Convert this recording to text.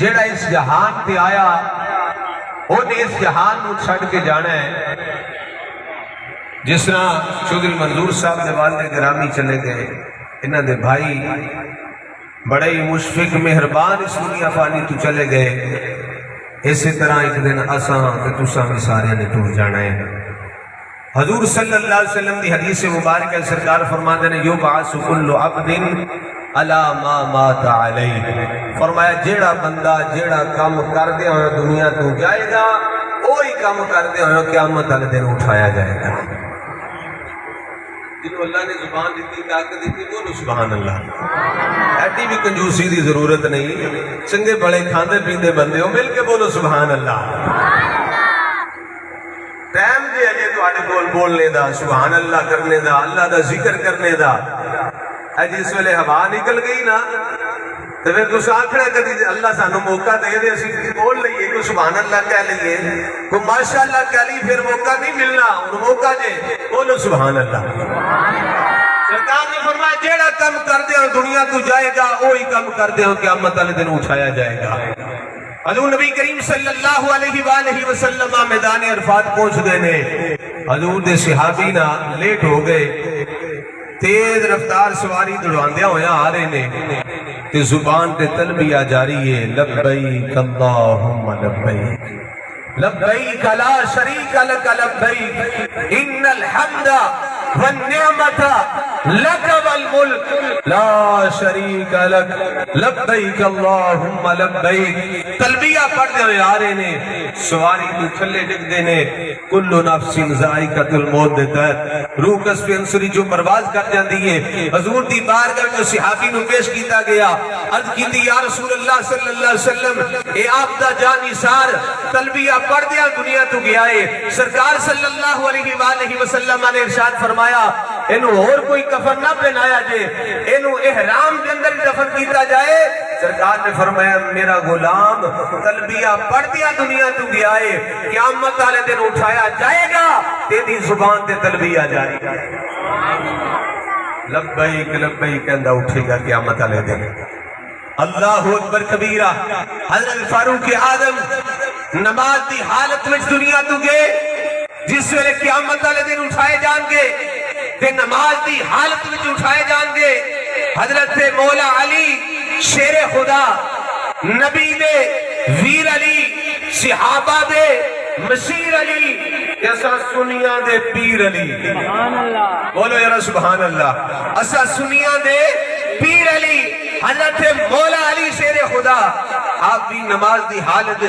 جیڑا اس جہان تے آیا انہیں اس جہان نو چھڑ کے جانا ہے. جس طرح چودھری منظور صاحب دے والد گرامی چلے گئے، انہاں دے بھائی بڑے ہی مشفق مہربان اس دنیا فانی تو چلے گئے، اسی طرح ایک دن اساں تے تساں بھی سارے نے ٹر جانا ہے. حضور صلی اللہ علیہ وسلم دی حدیث مبارکہ سرکار فرماندے نے یبعث کل عبد علی ما مات علیہ، فرمایا جیڑا بندہ جیڑا کام کردے ہوئے دنیا تو جائے گا وہی کام کردے ہوئے قیامت والے دن اٹھایا جائے گا. جنہوں اللہ نے زبان دیتی طاقت دیتی بولو سبحان اللہ. ایڈی بھی کنجوسی دی ضرورت نہیں، چنگے بڑے کھاندے پیندے بندے ہو مل کے بولو سبحان اللہ. ٹائم دے اجے تواڈے کول بولنے دا، سبحان اللہ کرنے دا، اللہ دا ذکر کرنے دا. اج اس ویلے ہوا نکل گئی نا تو پھر تساں آکھنا کدی اللہ سانو موقع دے دے اسی بول لئیے، کوئی سبحان اللہ کہہ لئیے، کوئی ماشاء اللہ کہہ لئیے، پھر موقع نہیں ملنا. اور موقع دے بولو سبحان اللہ. سرکار نے فرمایا جیڑا کم کر دے دنیا تو جائے گا وہی کم کر دے قیامت والے دن اٹھایا جائے گا. حضور نبی کریم صلی اللہ علیہ وآلہ وسلم میدان عرفات پہنچ گئے نے. حضور دے صحابی نا لیٹ ہو گئے، تیز رفتار سواری دوڑاندیاں ہویا آ رہے نے تے زبان تے تلبیہ جاری ہے لبیک اللہم لبیک لبیک لا شریک لک لبیک ان الحمد والنعمت لک والملک لا شریک لک لبیک اللہم لبیک. تلبیہ پڑھتے ہوئے آ رہے نے، سواری تو تھلے ڈگ دینے کل نفس ذائقۃ الموت دے تحت روح کسب انصری جو پرواز کر جاندی ہے. حضور دی بارگاہ جو صحابی نو پیش کیتا گیا، عرض کیتی یا رسول اللہ صلی اللہ علیہ وسلم اے آپ دا جان نثار تلبیہ پڑھ دیا دنیا تو گیا ہے. سرکار صلی اللہ علیہ وآلہ وسلم نے ارشاد فرمایا انہوں اور کوئی کفن نہ پہنایا جے، انہوں احرام کے اندر دفن کیتا جائے. سرکار نے فرمایا میرا غلام تلبیہ پڑھ دیا دنیا تو گیا ہے، قیامت والے دن اٹھایا جائے گا تیری زبان تے تلبیہ جاری ہے. لبیک لبیک کہندا اٹھے گا قیامت والے دن. اللہ اکبر کبیرہ. حضرت فاروق اعظم نماز دی حالت میں دنیا تو گئے، جس ویلے قیامت والے دن اٹھائے جان گے تے نماز دی حالت میں اٹھائے جان گے. حضرت مولا علی شیر خدا، نبی دے ویر علی، صحابہ دے مشیر علی، ایسا سنیاں دے پیر علی. بولو یارا سبحان اللہ. ایسا سنیاں دے پیر علی حضرت مولا علی شیر خدا، آپ بھی نماز دی حالت